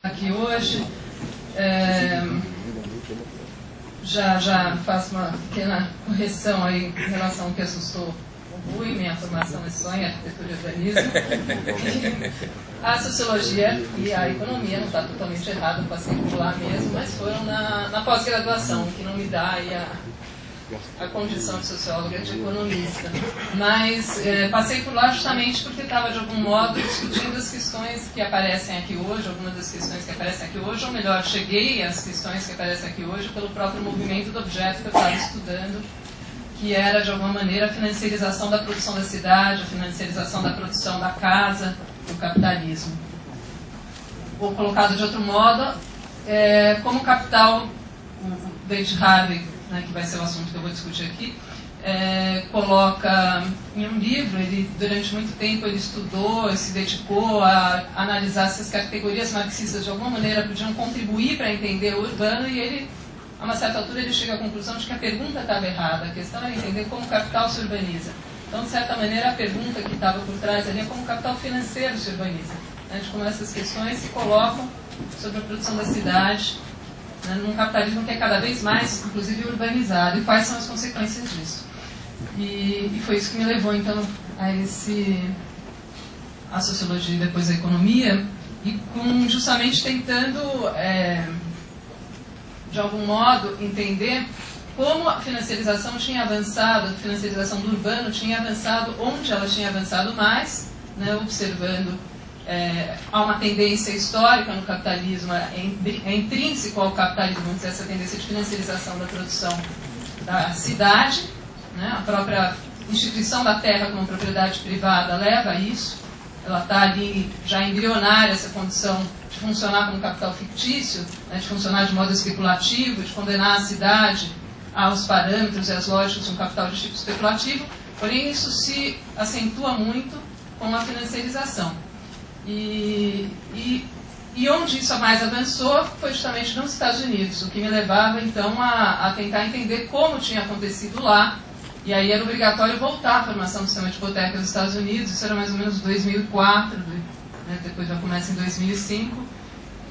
aqui hoje. Já faço uma pequena correção aí em relação ao que assustou o Rui. Minha formação é só em arquitetura e urbanismo. A sociologia e a economia não está totalmente errado, eu passei por lá mesmo, mas foram na pós-graduação, que não me dá aí a condição de socióloga e de economista. Mas passei por lá justamente porque estava, de algum modo, discutindo as questões que aparecem aqui hoje, algumas das questões que aparecem aqui hoje, ou melhor, cheguei às questões que aparecem aqui hoje pelo próprio movimento do objeto que eu estava estudando, que era, de alguma maneira, a financiarização da produção da cidade, a financiarização da produção da casa, do capitalismo. Ou, colocado de outro modo, como o capital, o David Harvey, né, que vai ser o assunto que eu vou discutir aqui, coloca em um livro. Ele, durante muito tempo, ele estudou e se dedicou a analisar se as categorias marxistas de alguma maneira podiam contribuir para entender o urbano, e ele, a uma certa altura, ele chega à conclusão de que a pergunta estava errada. A questão era entender como o capital se urbaniza. Então, de certa maneira, a pergunta que estava por trás ali é como o capital financeiro se urbaniza, né, de como essas questões se colocam sobre a produção da cidade, num capitalismo que é cada vez mais, inclusive, urbanizado, e quais são as consequências disso. E foi isso que me levou, então, a sociologia e depois a economia, e justamente tentando, de algum modo, entender como a financiarização tinha avançado, a financiarização do urbano tinha avançado, onde ela tinha avançado mais, né, observando. Há uma tendência histórica no capitalismo, é intrínseco ao capitalismo essa tendência de financiarização da produção da cidade, né? A própria instituição da terra como propriedade privada leva a isso. Ela está ali já embrionária, essa condição de funcionar como capital fictício, né? De funcionar de modo especulativo, de condenar a cidade aos parâmetros e às lógicas de um capital de tipo especulativo. Porém, isso se acentua muito com a financiarização. E onde isso mais avançou foi justamente nos Estados Unidos, o que me levava então a tentar entender como tinha acontecido lá. E aí era obrigatório voltar à formação do sistema de hipoteca dos Estados Unidos. Isso era mais ou menos 2004, né, depois já começa em 2005.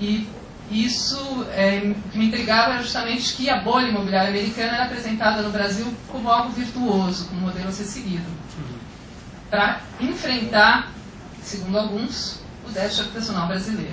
E isso, o que me intrigava era justamente que a bolha imobiliária americana era apresentada no Brasil como algo virtuoso, como modelo a ser seguido, para enfrentar, segundo alguns, o déficit habitacional brasileiro.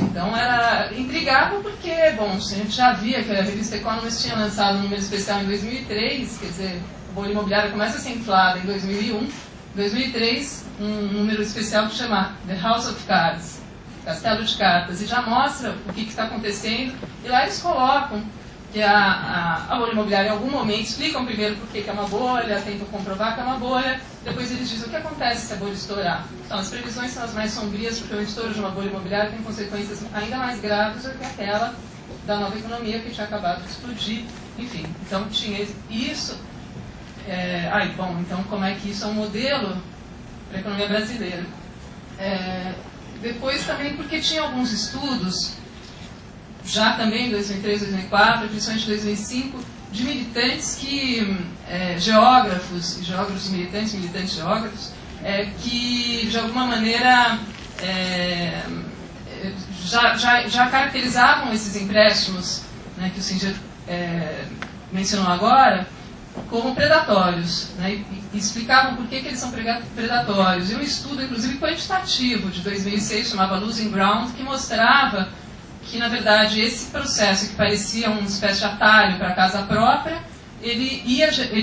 Então era intrigável porque, bom, a gente já via que a revista Economist tinha lançado um número especial em 2003, quer dizer, a bolha imobiliária começa a ser inflada em 2001, em 2003 um número especial que chama The House of Cards, Castelo de Cartas, e já mostra o que está acontecendo, e lá eles colocam que a bolha imobiliária em algum momento, explicam primeiro por que é uma bolha, tentam comprovar que é uma bolha, depois eles dizem o que acontece se a bolha estourar. Então, as previsões são as mais sombrias, porque o estouro de uma bolha imobiliária tem consequências ainda mais graves do que aquela da nova economia que tinha acabado de explodir. Enfim, então tinha isso. Então como é que isso é um modelo para a economia brasileira? Depois também porque tinha alguns estudos, já também em 2003, 2004, principalmente em 2005, de militantes geógrafos militantes geógrafos, que de alguma maneira já caracterizavam esses empréstimos, né, que o Singer mencionou agora, como predatórios, né, e explicavam por que eles são predatórios. E um estudo, inclusive, quantitativo, de 2006, chamava Losing Ground, que mostrava que, na verdade, esse processo que parecia uma espécie de atalho para a casa própria, ele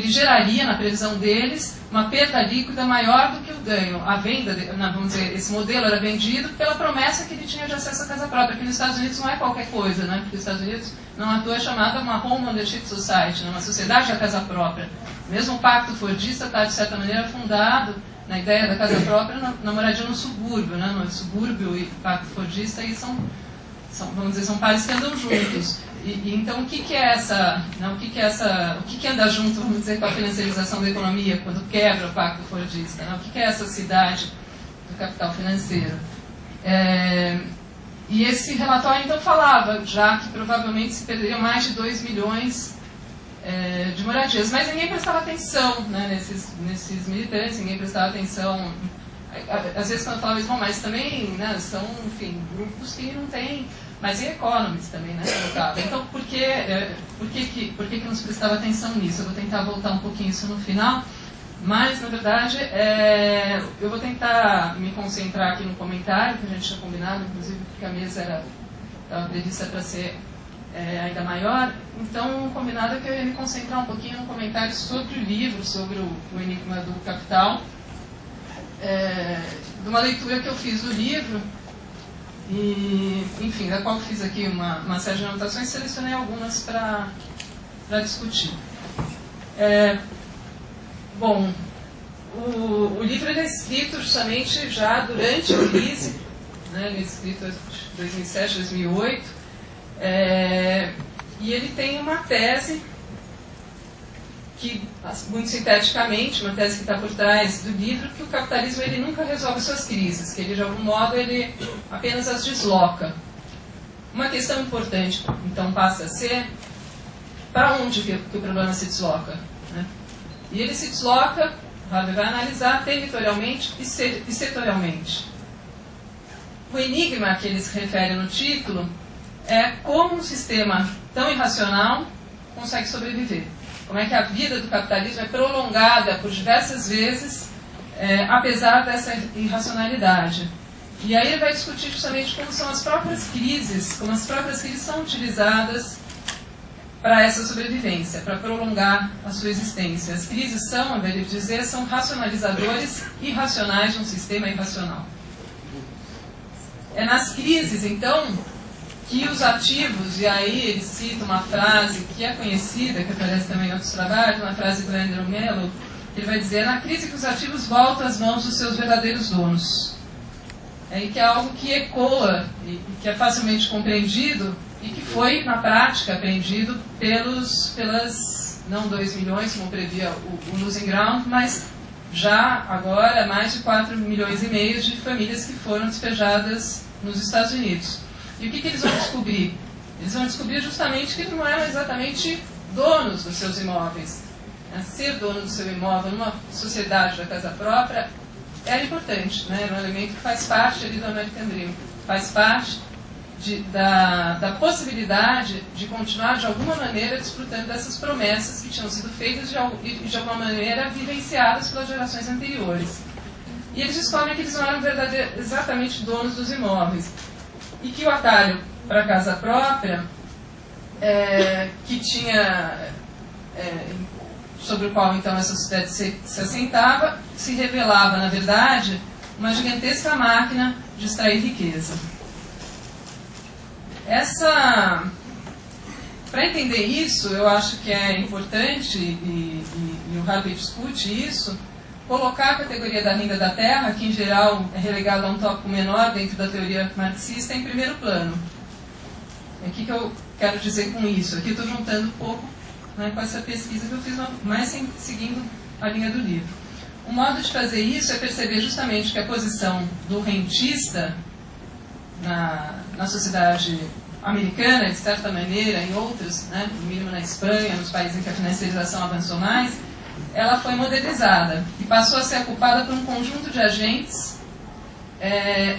geraria, na previsão deles, uma perda líquida maior do que o ganho. A venda, vamos dizer, esse modelo era vendido pela promessa que ele tinha de acesso à casa própria, que nos Estados Unidos não é qualquer coisa, né? Porque os Estados Unidos, não à toa, é chamada uma Home Ownership Society, né? Uma sociedade da casa própria. Mesmo o Pacto Fordista está, de certa maneira, fundado na ideia da casa própria na moradia no subúrbio, né? No subúrbio e Pacto Fordista, e vamos dizer, são pares que andam juntos. Então, o que é essa, né, o que anda junto, vamos dizer, com a financiarização da economia, quando quebra o Pacto Fordista? Né? O que é essa cidade do capital financeiro? E esse relatório, então, falava já que provavelmente se perderiam mais de 2 milhões de moradias, mas ninguém prestava atenção, né, nesses militantes, ninguém prestava atenção às vezes quando eu falo isso, bom, mas também, né, são, enfim, grupos que não têm, mas em Economist também, né, colocava. Então, por que não se prestava atenção nisso? Eu vou tentar voltar um pouquinho isso no final, mas, na verdade, eu vou tentar me concentrar aqui no comentário, que a gente tinha combinado, inclusive, porque a mesa estava prevista para ser ainda maior. Então, o combinado é que eu ia me concentrar um pouquinho no comentário sobre o livro, sobre o Enigma do Capital, de uma leitura que eu fiz do livro, e, enfim, da qual fiz aqui uma série de anotações, selecionei algumas para discutir. Bom, o livro ele é escrito justamente já durante a crise, né, ele é escrito em 2007, 2008, e ele tem uma tese que, muito sinteticamente, uma tese que está por trás do livro, que o capitalismo ele nunca resolve suas crises, que ele, de algum modo, ele apenas as desloca. Uma questão importante, então, passa a ser para onde que o problema se desloca, né? E ele se desloca, o Harvey vai analisar, territorialmente e setorialmente. O enigma que ele se refere no título é como um sistema tão irracional consegue sobreviver. Como é que a vida do capitalismo é prolongada por diversas vezes, apesar dessa irracionalidade. E aí ele vai discutir justamente como são as próprias crises, como as próprias crises são utilizadas para essa sobrevivência, para prolongar a sua existência. As crises são, ao ele dizer, são racionalizadores irracionais de um sistema irracional. É nas crises, então, que os ativos, e aí ele cita uma frase que é conhecida, que aparece também em outros trabalhos, uma frase do Andrew Mellon, ele vai dizer, na crise que os ativos voltam às mãos dos seus verdadeiros donos. E que é algo que ecoa, e que é facilmente compreendido, e que foi, na prática, apreendido pelas, não 2 milhões, como previa o Losing Ground, mas já agora mais de 4,5 milhões de famílias que foram despejadas nos Estados Unidos. E o que eles vão descobrir? Eles vão descobrir justamente que não eram exatamente donos dos seus imóveis. Ser dono do seu imóvel numa sociedade da casa própria era importante, né? Era um elemento que faz parte ali do American Dream, faz parte da possibilidade de continuar de alguma maneira desfrutando dessas promessas que tinham sido feitas e de alguma maneira vivenciadas pelas gerações anteriores. E eles descobrem que eles não eram exatamente donos dos imóveis e que o atalho para a casa própria, que tinha, sobre o qual então essa sociedade se assentava, se revelava, na verdade, uma gigantesca máquina de extrair riqueza. Para entender isso, eu acho que é importante, e o Harvey discute isso, colocar a categoria da renda da terra, que em geral é relegada a um tópico menor dentro da teoria marxista, em primeiro plano. O que eu quero dizer com isso? Aqui estou juntando um pouco, né, com essa pesquisa que eu fiz, mais seguindo a linha do livro. O modo de fazer isso é perceber justamente que a posição do rentista na sociedade americana, de certa maneira, em outros, né, no mínimo na Espanha, nos países em que a financiarização avançou mais, ela foi modelizada e passou a ser ocupada por um conjunto de agentes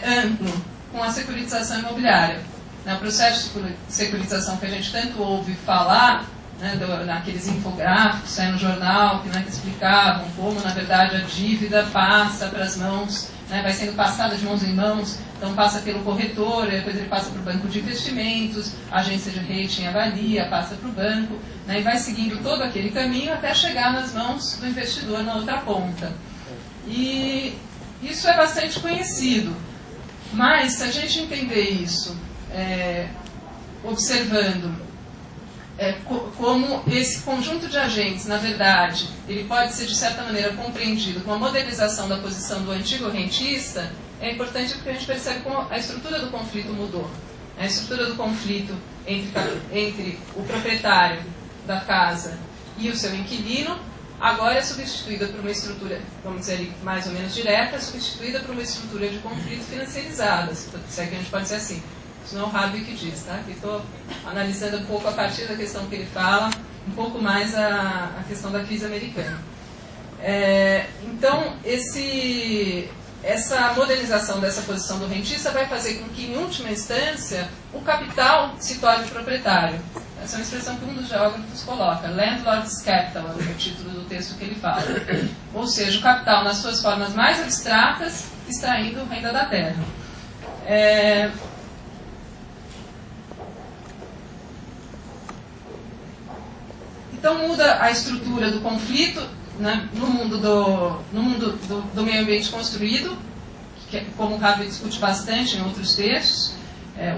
amplo, com a securitização imobiliária. O processo de securitização que a gente tanto ouve falar, né, naqueles infográficos que saem no jornal, que explicavam como, na verdade, a dívida passa para as mãos, né, vai sendo passada de mãos em mãos, então passa pelo corretor, depois ele passa para o banco de investimentos, a agência de rating avalia, passa para o banco, né, e vai seguindo todo aquele caminho até chegar nas mãos do investidor na outra ponta. E isso é bastante conhecido, mas se a gente entender isso, observando como esse conjunto de agentes, na verdade, ele pode ser de certa maneira compreendido como a modelização da posição do antigo rentista, é importante porque a gente percebe como a estrutura do conflito mudou. A estrutura do conflito entre o proprietário da casa e o seu inquilino agora é substituída por uma estrutura, vamos dizer, mais ou menos direta, substituída por uma estrutura de conflito financiarizada, se é que a gente pode dizer assim. Isso não é o Harvey que diz, tá? Aqui estou analisando um pouco a partir da questão que ele fala, um pouco mais a questão da crise americana. Então, essa modernização dessa posição do rentista vai fazer com que, em última instância, o capital se torne proprietário. Essa é uma expressão que um dos geógrafos coloca, Landlord's Capital, é o título do texto que ele fala. Ou seja, o capital nas suas formas mais abstratas, extraindo renda da terra. Então muda a estrutura do conflito, né, no mundo do meio ambiente construído, como o Harvey discute bastante em outros textos,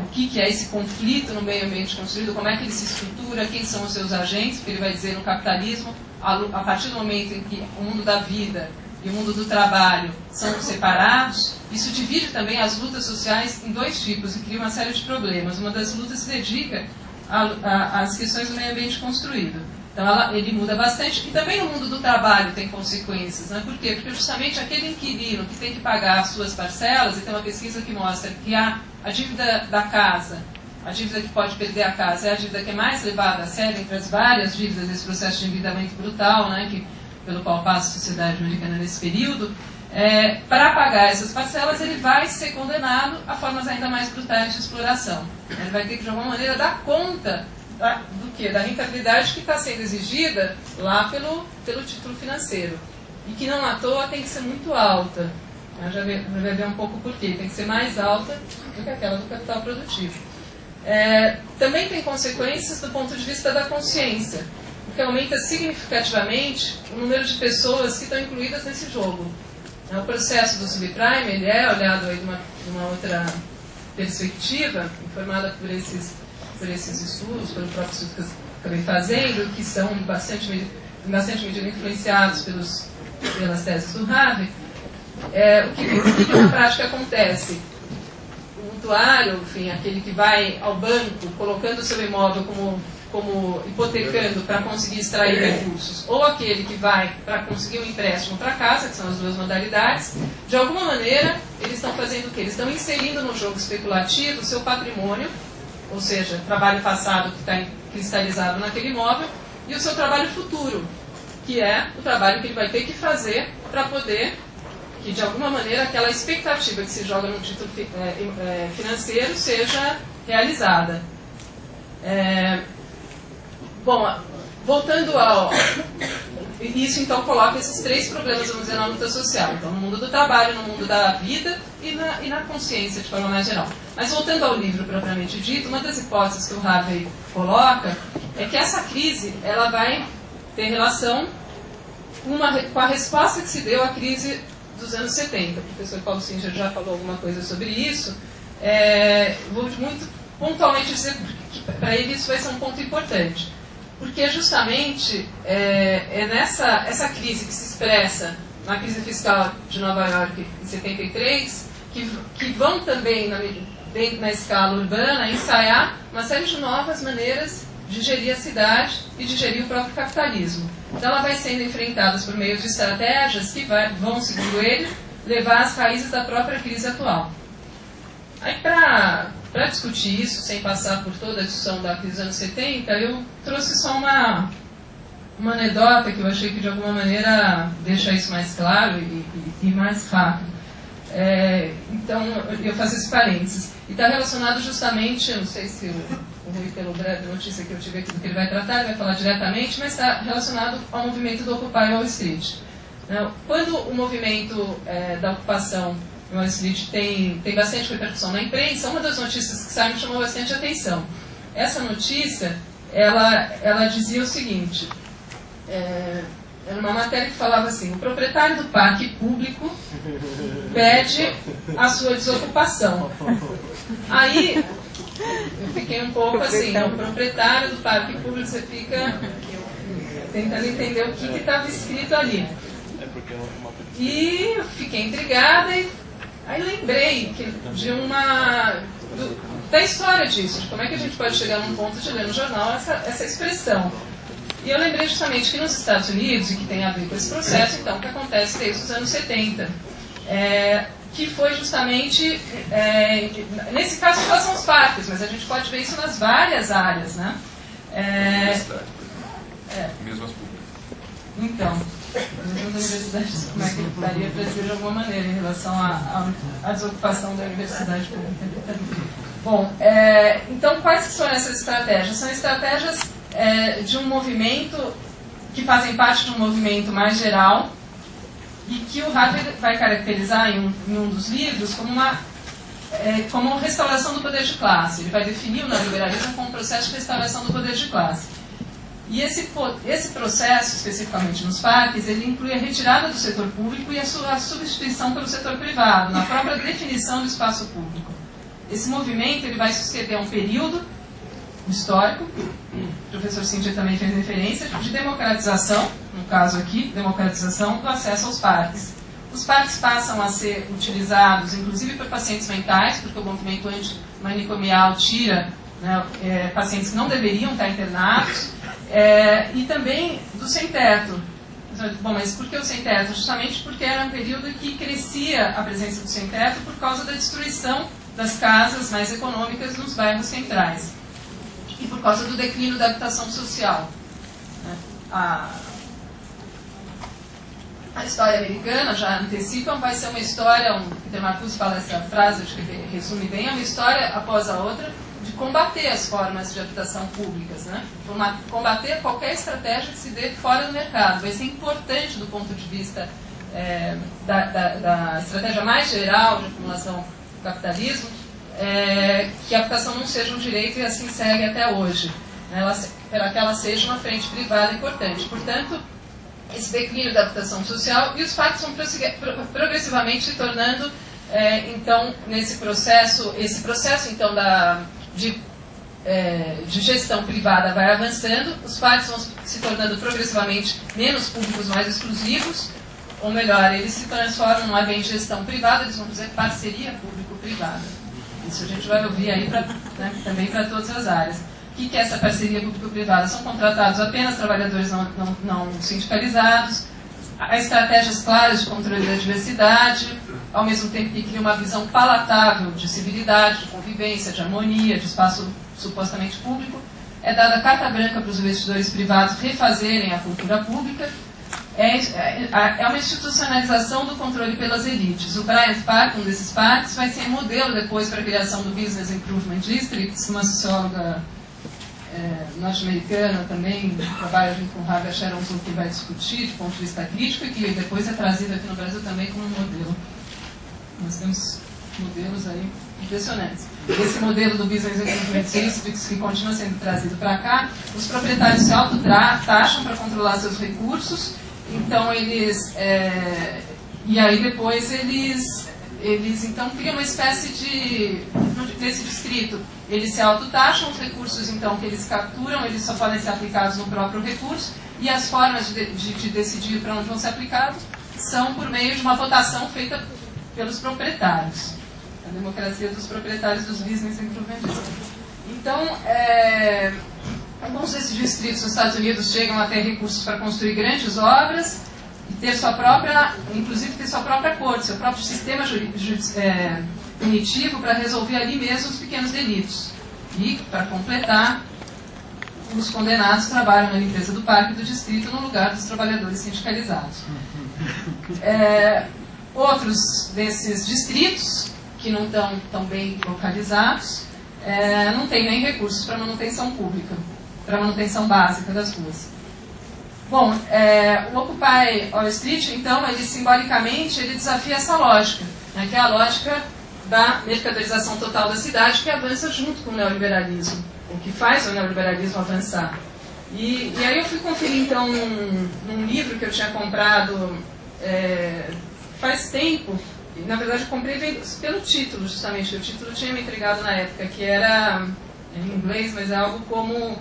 o que é esse conflito no meio ambiente construído, como é que ele se estrutura, quem são os seus agentes, porque ele vai dizer no capitalismo, a partir do momento em que o mundo da vida e o mundo do trabalho são separados, isso divide também as lutas sociais em dois tipos e cria uma série de problemas. Uma das lutas se dedica às questões do meio ambiente construído. Então ele muda bastante. E também no mundo do trabalho tem consequências. Né? Por quê? Porque justamente aquele inquilino que tem que pagar as suas parcelas, e tem uma pesquisa que mostra que a dívida da casa, a dívida que pode perder a casa, é a dívida que é mais levada a sério entre as várias dívidas desse processo de endividamento brutal, né, pelo qual passa a sociedade americana nesse período. Para pagar essas parcelas, ele vai ser condenado a formas ainda mais brutais de exploração. Ele vai ter que, de alguma maneira, dar conta do quê? Da rentabilidade que está sendo exigida lá pelo título financeiro. E que não à toa tem que ser muito alta. Já vai ver um pouco por quê. Tem que ser mais alta do que aquela do capital produtivo. Também tem consequências do ponto de vista da consciência, porque aumenta significativamente o número de pessoas que estão incluídas nesse jogo. O processo do subprime ele é olhado aí de uma outra perspectiva, informada por esses estudos, pelo próprio estudo que eu acabei fazendo, que são em bastante medida influenciados pelas teses do Harvey. O que na prática acontece? O mutuário, enfim, aquele que vai ao banco colocando o seu imóvel como hipotecando para conseguir extrair recursos, ou aquele que vai para conseguir um empréstimo para casa, que são as duas modalidades, de alguma maneira eles estão fazendo o quê? Eles estão inserindo no jogo especulativo o seu patrimônio, ou seja, trabalho passado que está cristalizado naquele imóvel, e o seu trabalho futuro, que é o trabalho que ele vai ter que fazer para poder, que de alguma maneira aquela expectativa que se joga no título financeiro seja realizada. Bom, voltando ao... Isso então coloca esses três problemas, vamos dizer, na luta social. Então, no mundo do trabalho, no mundo da vida e na consciência, de forma mais geral. Mas voltando ao livro propriamente dito, uma das hipóteses que o Harvey coloca é que essa crise ela vai ter relação com a resposta que se deu à crise dos anos 70. O professor Paulo Singer já falou alguma coisa sobre isso. Vou muito pontualmente dizer que para ele isso vai ser um ponto importante. Porque justamente essa crise que se expressa na crise fiscal de Nova York em 73, que vão também, na escala urbana, ensaiar uma série de novas maneiras de gerir a cidade e de gerir o próprio capitalismo. Então ela vai sendo enfrentada por meio de estratégias que vão, segundo ele, levar às raízes da própria crise atual. Aí para discutir isso, sem passar por toda a discussão da crise dos anos 70, eu trouxe só uma anedota que eu achei que de alguma maneira deixa isso mais claro e mais rápido. Então, eu faço esse parênteses. E está relacionado justamente, eu não sei se o Rui, pelo breve notícia que eu tive aqui do que ele vai tratar, ele vai falar diretamente, mas está relacionado ao movimento do Occupy Wall Street. Quando o movimento da ocupação em Wall Street tem bastante repercussão na imprensa, uma das notícias que saiu me chamou bastante atenção. Essa notícia, ela dizia o seguinte, era uma matéria que falava assim: o proprietário do parque público pede a sua desocupação. Aí eu fiquei um pouco assim, o proprietário do parque público, você fica tentando entender o que estava escrito ali. E eu fiquei intrigada e aí lembrei da história disso, de como é que a gente pode chegar num ponto de ler no jornal essa expressão. E eu lembrei justamente que nos Estados Unidos, e que tem a ver com esse processo, então, que acontece desde os anos 70, que foi justamente, nesse caso, em relação aos parques, mas a gente pode ver isso nas várias áreas, né? Mesmo as públicas. Então, Mesmo da universidade, como é que ele daria para dizer de alguma maneira em relação à desocupação da universidade pública. Bom, então quais são essas estratégias? São estratégias de um movimento que fazem parte de um movimento mais geral e que o Harvey vai caracterizar em um dos livros como restauração do poder de classe. Ele vai definir o neoliberalismo como um processo de restauração do poder de classe. E esse processo, especificamente nos parques, ele inclui a retirada do setor público e a sua substituição pelo setor privado, na própria definição do espaço público. Esse movimento ele vai suceder a um período histórico, o professor Cíntia também fez referência, de democratização, no caso aqui, democratização do acesso aos parques. Os parques passam a ser utilizados, inclusive por pacientes mentais, porque o movimento antimanicomial tira, né, pacientes que não deveriam estar internados, e também do sem-teto. Bom, mas por que o sem-teto? Justamente porque era um período que crescia a presença do sem-teto por causa da destruição das casas mais econômicas nos bairros centrais e por causa do declínio da habitação social. A história americana, já antecipam, vai ser uma história, Peter Marcuse fala essa frase, acho que resume bem, é uma história após a outra de combater as formas de habitação públicas, né? Combater qualquer estratégia que se dê fora do mercado. Vai ser importante do ponto de vista da estratégia mais geral de acumulação do capitalismo, que a habitação não seja um direito e assim segue até hoje, né? Para que ela seja uma frente privada importante. Portanto, esse declínio da habitação social e os parques vão progressivamente se tornando, então, nesse processo, esse processo, então, de gestão privada vai avançando, os parques vão se tornando progressivamente menos públicos, mais exclusivos, ou melhor, eles se transformam, não é bem gestão privada, eles vão dizer parceria público-privada. Isso a gente vai ouvir aí também para todas as áreas. O que é essa parceria público-privada? São contratados apenas trabalhadores não sindicalizados, há estratégias claras de controle da diversidade, ao mesmo tempo que cria uma visão palatável de civilidade, de convivência, de harmonia, de espaço supostamente público. É dada carta branca para os investidores privados refazerem a cultura pública. É uma institucionalização do controle pelas elites. O Bryant Park, um desses parques, vai ser modelo depois para a criação do Business Improvement District, uma socióloga norte-americana também, trabalha junto com o Harvey Sharon que vai discutir do ponto de vista crítico e que depois é trazido aqui no Brasil também como um modelo. Nós temos modelos aí impressionantes. Esse modelo do Business Improvement District que continua sendo trazido para cá, os proprietários se autotaxam para controlar seus recursos, então eles... e aí depois eles então criam uma espécie desse distrito. Eles se autotaxam, os recursos então que eles capturam, eles só podem ser aplicados no próprio recurso, e as formas de decidir para onde vão ser aplicados são por meio de uma votação feita pelos proprietários. A democracia dos proprietários dos business improvement districts. Então, alguns desses distritos dos Estados Unidos chegam a ter recursos para construir grandes obras, e ter sua própria, inclusive ter sua própria corte, seu próprio sistema punitivo para resolver ali mesmo os pequenos delitos. E, para completar, os condenados trabalham na limpeza do parque e do distrito no lugar dos trabalhadores sindicalizados. Outros desses distritos, que não estão tão bem localizados, não têm nem recursos para manutenção pública, para manutenção básica das ruas. Bom, o Occupy Wall Street, então, ele simbolicamente desafia essa lógica, né, que é a lógica da mercadorização total da cidade, que avança junto com o neoliberalismo, o que faz o neoliberalismo avançar. E aí eu fui conferir, então, num livro que eu tinha comprado faz tempo, e, na verdade eu comprei pelo título, justamente, o título tinha me entregado na época, que era, em inglês, mas é algo como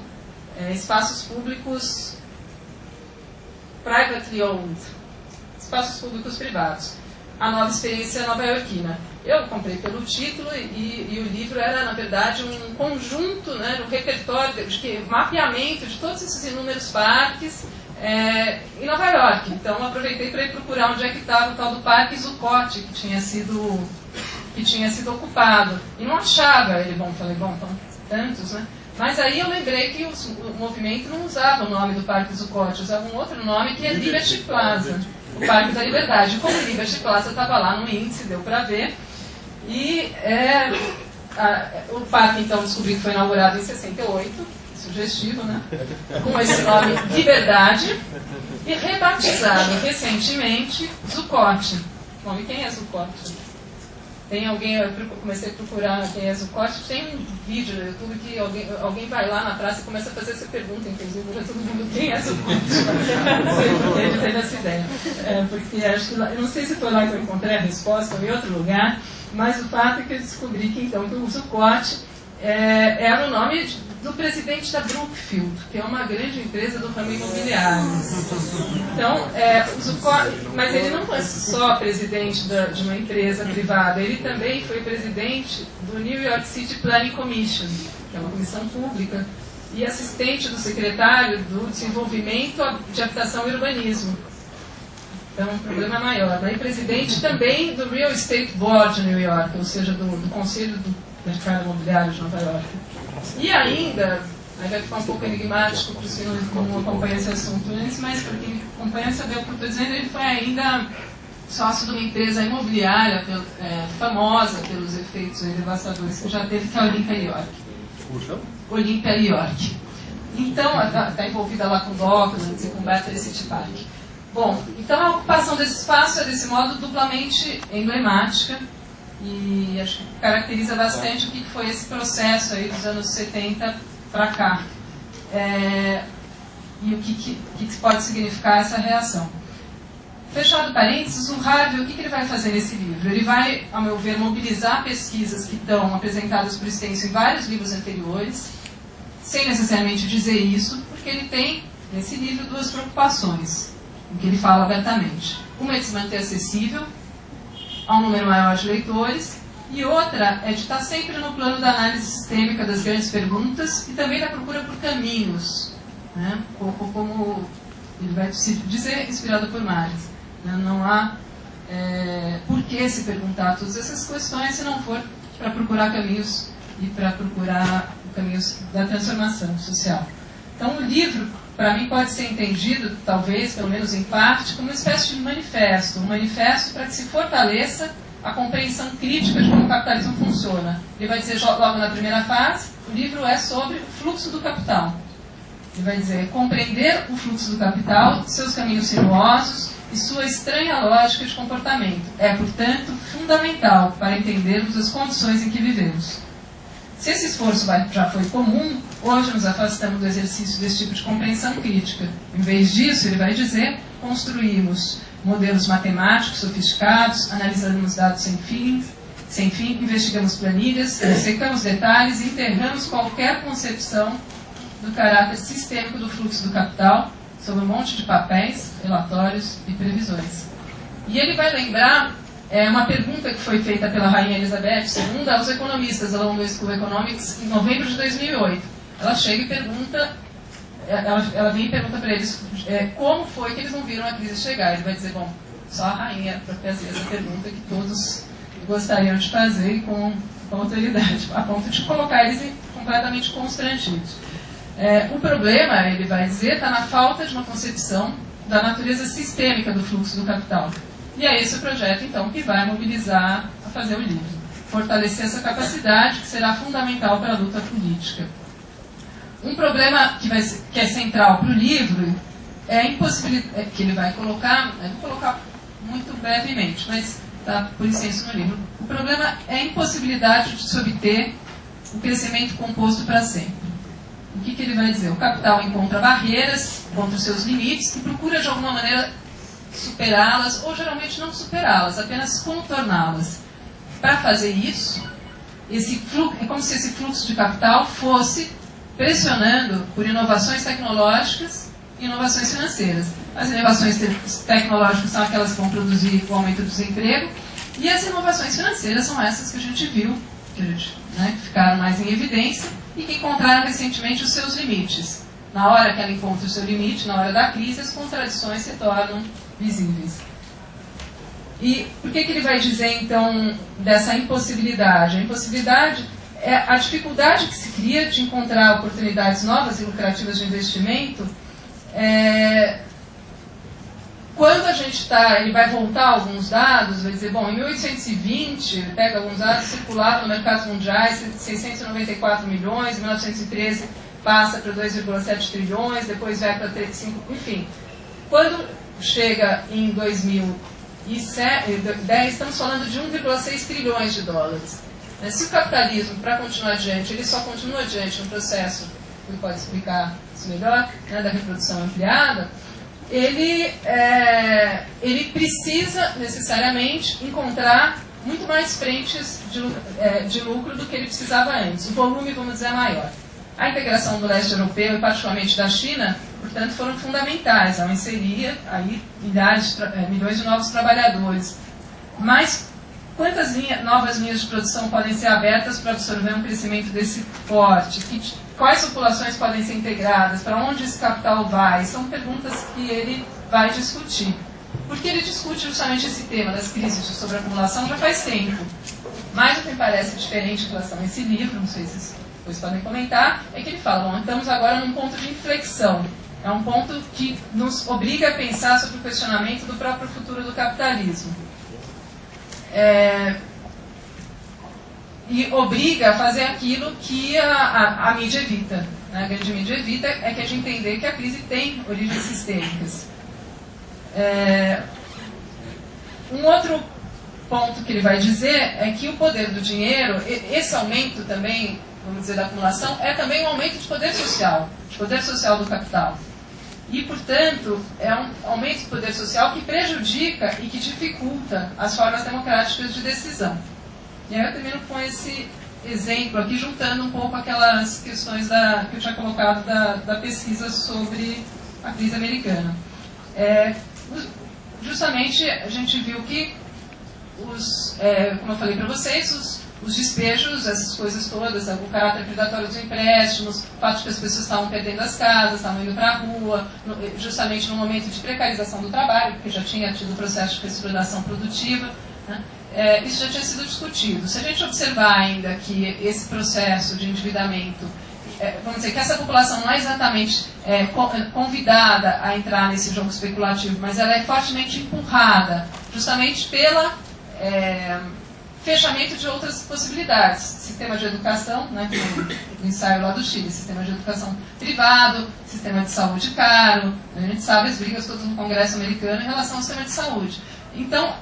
espaços públicos privately owned, espaços públicos privados, a nova experiência nova-iorquina. Eu comprei pelo título e o livro era, na verdade, um conjunto, né, um repertório, mapeamento de todos esses inúmeros parques em Nova York. Então, aproveitei para ir procurar onde é que estava o tal do Parque Zuccotti, que tinha sido ocupado. E não achava ele. Bom, falei, bom, então, tantos, né? Mas aí eu lembrei que o movimento não usava o nome do Parque Zuccotti, usava um outro nome que é Liberty Plaza, o Parque da Liberdade. Como Liberty Plaza estava lá no índice, deu para ver. E o parque, então, descobri que foi inaugurado em 68, sugestivo, né? Com esse nome Liberdade, e rebatizado recentemente Zuccotti. Bom, e quem é Zuccotti? Tem alguém, eu comecei a procurar quem é Zuccotti, tem um vídeo no YouTube que alguém vai lá na praça e começa a fazer essa pergunta, inclusive, para todo mundo, quem é Zuccotti? Não sei porque ele teve essa ideia. Porque acho que eu não sei se foi lá que eu encontrei a resposta ou em outro lugar, mas o fato é que eu descobri que, então, que o Zuccotti era o nome do presidente da Brookfield, que é uma grande empresa do ramo imobiliário. Então, o Zuccotti, mas ele não foi só presidente de uma empresa privada, ele também foi presidente do New York City Planning Commission, que é uma comissão pública, e assistente do secretário do Desenvolvimento de Habitação e Urbanismo. Então, um problema maior. E presidente também do Real Estate Board de New York, ou seja, do Conselho do Mercado Imobiliário de Nova York. E ainda, aí vai ficar um pouco enigmático para os que não acompanham esse assunto antes, mas para quem acompanha saber o que eu estou dizendo, ele foi ainda sócio de uma empresa imobiliária famosa pelos efeitos devastadores que já teve, que é a Olympia York. Puxa. Olympia York. Então, está envolvida lá com Docklands e com Battery City Park. Bom, então a ocupação desse espaço é desse modo duplamente emblemática e acho que caracteriza bastante o que foi esse processo aí dos anos 70 para cá. E o que pode significar essa reação. Fechado parênteses, o Harvey, o que ele vai fazer nesse livro? Ele vai, ao meu ver, mobilizar pesquisas que estão apresentadas por extenso em vários livros anteriores, sem necessariamente dizer isso, porque ele tem, nesse livro, duas preocupações, em que ele fala abertamente. Uma é de se manter acessível a um número maior de leitores, e outra é de estar sempre no plano da análise sistêmica das grandes perguntas e também da procura por caminhos, né? Como ele vai se dizer, inspirado por Marx. Não há por que se perguntar todas essas questões se não for para procurar caminhos e para procurar caminhos da transformação social. Então, o livro, para mim, pode ser entendido, talvez, pelo menos em parte, como uma espécie de manifesto. Um manifesto para que se fortaleça a compreensão crítica de como o capitalismo funciona. Ele vai dizer, logo na primeira fase, o livro é sobre o fluxo do capital. Ele vai dizer, compreender o fluxo do capital, seus caminhos sinuosos e sua estranha lógica de comportamento. É, portanto, fundamental para entendermos as condições em que vivemos. Se esse esforço já foi comum, hoje nos afastamos do exercício desse tipo de compreensão crítica. Em vez disso, ele vai dizer, construímos modelos matemáticos sofisticados, analisamos dados sem fim, investigamos planilhas, secamos detalhes e enterramos qualquer concepção do caráter sistêmico do fluxo do capital sob um monte de papéis, relatórios e previsões. E ele vai lembrar uma pergunta que foi feita pela Rainha Elizabeth II aos economistas da London School of Economics em novembro de 2008. Ela chega e pergunta, ela vem e pergunta para eles como foi que eles não viram a crise chegar. Ele vai dizer, bom, só a rainha para fazer essa pergunta que todos gostariam de fazer com autoridade, a ponto de colocar eles completamente constrangidos. O problema, ele vai dizer, está na falta de uma concepção da natureza sistêmica do fluxo do capital. E é esse o projeto, então, que vai mobilizar a fazer o livro. Fortalecer essa capacidade que será fundamental para a luta política. Um problema que é central para o livro é a impossibilidade, que ele vai colocar, eu vou colocar muito brevemente, mas está por extenso no livro. O problema é a impossibilidade de se obter o crescimento composto para sempre. O que ele vai dizer? O capital encontra barreiras, encontra os seus limites e procura de alguma maneira superá-las, ou geralmente não superá-las, apenas contorná-las. Para fazer isso, é como se esse fluxo de capital fosse pressionando por inovações tecnológicas e inovações financeiras. As inovações tecnológicas são aquelas que vão produzir o aumento do desemprego, e as inovações financeiras são essas que a gente viu, que ficaram mais em evidência e que encontraram recentemente os seus limites. Na hora que ela encontra o seu limite, na hora da crise, as contradições se tornam visíveis. E por que ele vai dizer, então, dessa impossibilidade? A impossibilidade a dificuldade que se cria de encontrar oportunidades novas e lucrativas de investimento, quando a gente ele vai voltar alguns dados, vai dizer, bom, em 1820, ele pega alguns dados, circulavam no mercado mundial 694 milhões, em 1913 passa para 2,7 trilhões, depois vai para 35, enfim. Quando chega em 2010, estamos falando de 1,6 trilhões de dólares. Se o capitalismo, para continuar adiante, ele só continua adiante no processo, que pode explicar isso melhor, da reprodução ampliada, ele precisa necessariamente encontrar muito mais frentes de lucro do que ele precisava antes. O volume, vamos dizer, é maior. A integração do leste europeu e particularmente da China, portanto, foram fundamentais ao inserir aí milhões de novos trabalhadores. Mas quantas novas linhas de produção podem ser abertas para absorver um crescimento desse porte? Quais populações podem ser integradas? Para onde esse capital vai? São perguntas que ele vai discutir. Porque ele discute justamente esse tema das crises de sobreacumulação já faz tempo. Mas o que me parece diferente em relação a esse livro, não sei se vocês podem comentar, é que ele fala, bom, estamos agora num ponto de inflexão. É um ponto que nos obriga a pensar sobre o questionamento do próprio futuro do capitalismo. E obriga a fazer aquilo que a mídia evita. A grande mídia evita é que a gente entender que a crise tem origens sistêmicas. Um outro ponto que ele vai dizer é que o poder do dinheiro, esse aumento também, vamos dizer, da acumulação, é também um aumento de poder social do capital. E, portanto, é um aumento de poder social que prejudica e que dificulta as formas democráticas de decisão. E aí eu termino com esse exemplo aqui, juntando um pouco aquelas questões que eu tinha colocado da pesquisa sobre a crise americana. Justamente, a gente viu que, como eu falei para vocês, os despejos, essas coisas todas, o caráter predatório dos empréstimos, o fato de que as pessoas estavam perdendo as casas, estavam indo para a rua, justamente no momento de precarização do trabalho, porque já tinha tido o processo de reestruturação produtiva, né? Isso já tinha sido discutido. Se a gente observar ainda que esse processo de endividamento, vamos dizer que essa população não é exatamente convidada a entrar nesse jogo especulativo, mas ela é fortemente empurrada, justamente pela fechamento de outras possibilidades. Sistema de educação, né, no ensaio lá do Chile, sistema de educação privado, sistema de saúde caro, a gente sabe as brigas todas no Congresso americano em relação ao sistema de saúde. Então,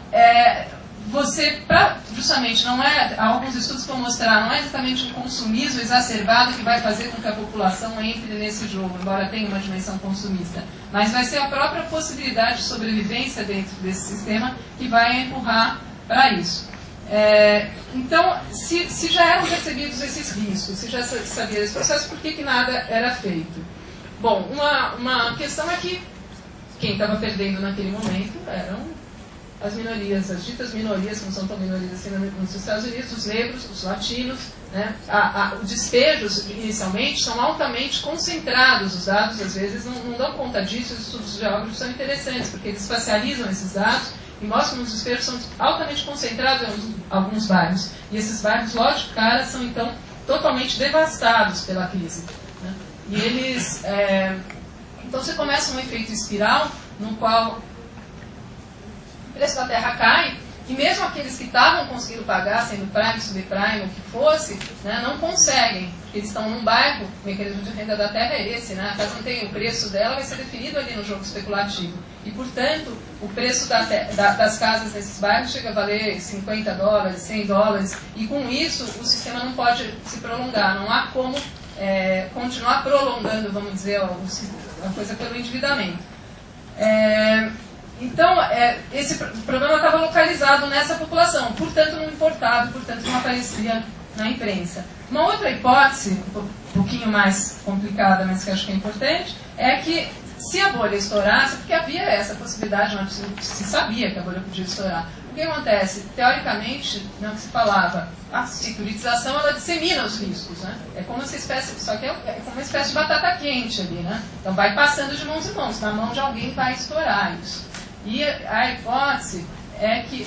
justamente, não há alguns estudos que vão mostrar, não é exatamente um consumismo exacerbado que vai fazer com que a população entre nesse jogo, embora tenha uma dimensão consumista, mas vai ser a própria possibilidade de sobrevivência dentro desse sistema que vai empurrar para isso. Então, se já eram percebidos esses riscos, se já sabia desse processo, por que nada era feito? Bom, uma questão é que quem estava perdendo naquele momento eram as minorias, as ditas minorias, que não são tão minorias assim nos Estados Unidos, os negros, os latinos, né? Os despejos, inicialmente, são altamente concentrados. Os dados, às vezes, não dão conta disso. Os estudos geógrafos são interessantes, porque eles espacializam esses dados e mostram que os despejos são altamente concentrados em alguns bairros. E esses bairros, lógico, cara, são, então, totalmente devastados pela crise, né? E eles... Então, você começa um efeito espiral, no qual o preço da terra cai, e mesmo aqueles que estavam conseguindo pagar, sendo prime, subprime, o que fosse, né, não conseguem, porque eles estão num bairro, o mecanismo de renda da terra é esse, né, a casa não tem o preço dela, vai ser definido ali no jogo especulativo. E, portanto, o preço das casas nesses bairros chega a valer $50, $100, e com isso o sistema não pode se prolongar, não há como continuar prolongando, vamos dizer, a coisa pelo endividamento. Então, esse problema estava localizado nessa população, portanto não importado, portanto não aparecia na imprensa. Uma outra hipótese, um pouquinho mais complicada, mas que acho que é importante, é que se a bolha estourasse, porque havia essa possibilidade, não se sabia que a bolha podia estourar. O que acontece? Teoricamente, não que se falava, a securitização ela dissemina os riscos, né? É como essa espécie, só que é como uma espécie de batata quente ali, né? Então vai passando de mãos em mãos, na mão de alguém vai estourar isso. E a hipótese é que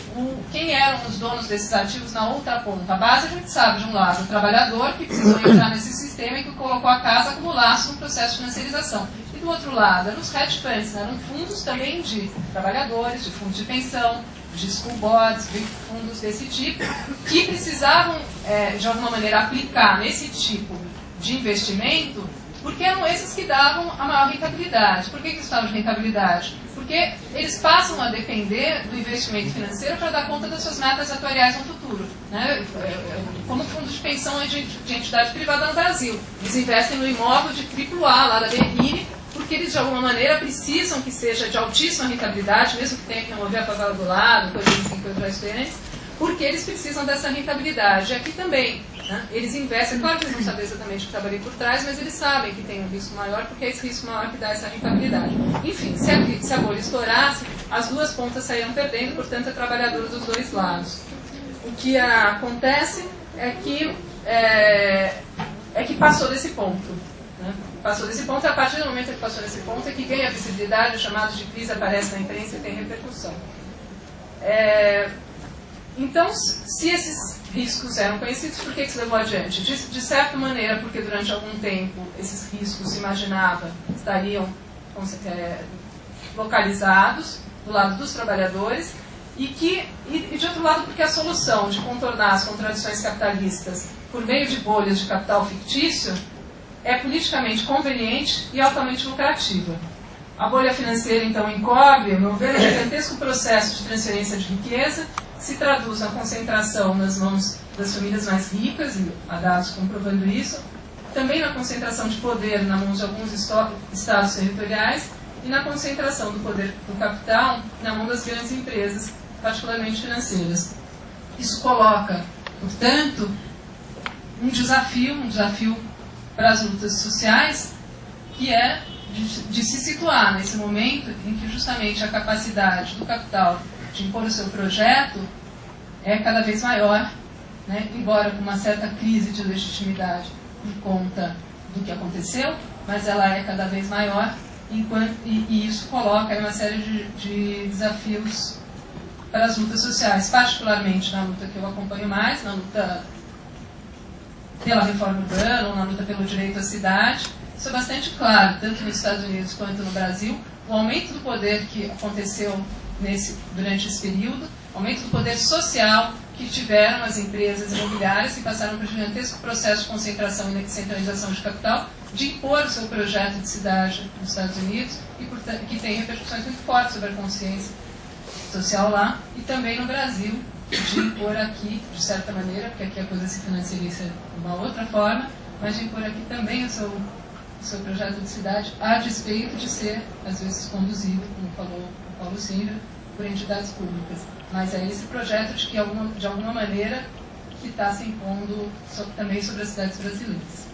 quem eram os donos desses ativos na outra ponta. A base a gente sabe, de um lado, o trabalhador que precisou entrar nesse sistema e que colocou a casa como laço no processo de financiarização. E do outro lado, eram os hedge funds, eram fundos também de trabalhadores, de fundos de pensão, de school boards, de fundos desse tipo, que precisavam, de alguma maneira, aplicar nesse tipo de investimento, porque eram esses que davam a maior rentabilidade. Por que eles falam de rentabilidade? Porque eles passam a depender do investimento financeiro para dar conta das suas metas atuariais no futuro. Né? Como fundo de pensão de entidade privada no Brasil. Eles investem no imóvel de AAA, lá da BRI, porque eles, de alguma maneira, precisam que seja de altíssima rentabilidade, mesmo que tenha que remover a favela do lado, coisas assim que eu já expliquei antes, porque eles precisam dessa rentabilidade. E aqui também, né, eles investem, claro que eles não sabem exatamente o que está ali por trás, mas eles sabem que tem um risco maior, porque é esse risco maior que dá essa rentabilidade. Enfim, se a bolha estourasse, as duas pontas saíam perdendo, portanto, é trabalhador dos dois lados. O que acontece é que passou desse ponto. Né? Passou desse ponto, e a partir do momento que passou desse ponto é que ganha visibilidade, o chamado de crise aparece na imprensa e tem repercussão. Então, se esses riscos eram conhecidos, por que se levou adiante? De certa maneira, porque durante algum tempo esses riscos, se imaginava, estariam localizados do lado dos trabalhadores, e de outro lado, porque a solução de contornar as contradições capitalistas por meio de bolhas de capital fictício é politicamente conveniente e altamente lucrativa. A bolha financeira, então, encobre, no ver, um gigantesco processo de transferência de riqueza, se traduz na concentração nas mãos das famílias mais ricas, e há dados comprovando isso, também na concentração de poder na mão de alguns estados territoriais e na concentração do poder do capital na mão das grandes empresas, particularmente financeiras. Isso coloca, portanto, um desafio para as lutas sociais, que é de se situar nesse momento em que justamente a capacidade do capital de impor o seu projeto é cada vez maior, né? Embora com uma certa crise de legitimidade por conta do que aconteceu, mas ela é cada vez maior, e isso coloca uma série de desafios para as lutas sociais, particularmente na luta que eu acompanho mais, na luta pela reforma urbana, ou na luta pelo direito à cidade. Isso é bastante claro, tanto nos Estados Unidos quanto no Brasil. O aumento do poder que aconteceu durante esse período, o aumento do poder social que tiveram as empresas imobiliárias, que passaram por um gigantesco processo de concentração e centralização de capital, de impor o seu projeto de cidade nos Estados Unidos, e que tem repercussões muito fortes sobre a consciência social lá, e também no Brasil, de impor aqui, de certa maneira, porque aqui a coisa se financiariza de uma outra forma, mas de impor aqui também o seu projeto de cidade, a despeito de ser, às vezes, conduzido, como falou o Paulo Singer, por entidades públicas. Mas é esse projeto de alguma maneira, que está se impondo também sobre as cidades brasileiras.